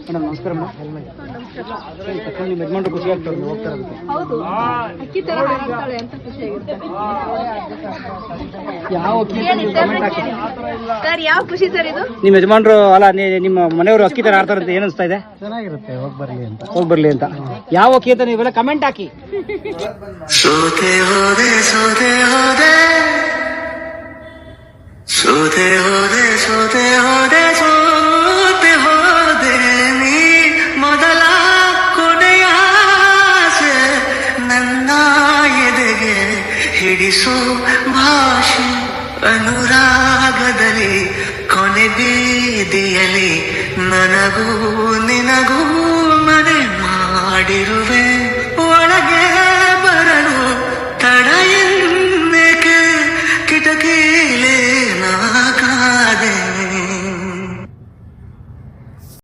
Madam ನಮಸ್ಕಾರ ತಕ್ಷಣ ನಿಮ್ಮ ಯಜಮಾನ್ರು ಖುಷಿ ಆಗ್ತಾರೆ ನೀವು ಹೋಗ್ತಾ ಇರೋದಕ್ಕೆ. ಹೌದು, ಅಕ್ಕಿ ತರ ಹಾರಾಡ್ತಾಳೆ ಅಂತ ಖುಷಿಯಾಗಿರುತ್ತೆ. ಯಾವ ಅಕ್ಕಿ ಅಂತ ನೀವು ಕಮೆಂಟ್ ಹಾಕಿ. ಸರ್ ಯಾವ ಖುಷಿ ಸರ್ ಇದು? ನಿಮ್ಮ ಯಜಮಾನ್ರು ಅಲ್ಲ ನಿಮ್ಮ ಮನೆಯವರು ಅಕ್ಕಿ ತರ ಆಡ್ತಾರೆ ಅಂತ ಏನು ಅನಿಸ್ತಾ ಇದೆ? ಚೆನ್ನಾಗಿರುತ್ತೆ, ಹೋಗಿ ಬರ್ಲಿ ಅಂತ. ಯಾವ ಅಕ್ಕಿ ಅಂತ ನೀವೆಲ್ಲ ಕಮೆಂಟ್ ಹಾಕಿ. ಸೋತೆ ಹೋದೆ ಸೋತೆ ಹೋದೆ ಸೋತೆ ಹೋದೆ ಸೋತೆ ಹೋದೆ ಸೋತೆ ಹೋದೆ ನೀ ಮೊದಲ ಕೊನೆಯ ಆಸೆ ನನ್ನ ಎದೆಗೆ ಹಿಡಿಸೋ ಭಾಷೆ ಅನುರಾಗದಲ್ಲಿ ಕೊನೆ ಬೀದಿಯಲ್ಲಿ ನನಗೂ ನಿನಗೂ ಮನೆ ಮಾಡಿರುವೆ ಒಳಗೆ ಬರಲು ತಡ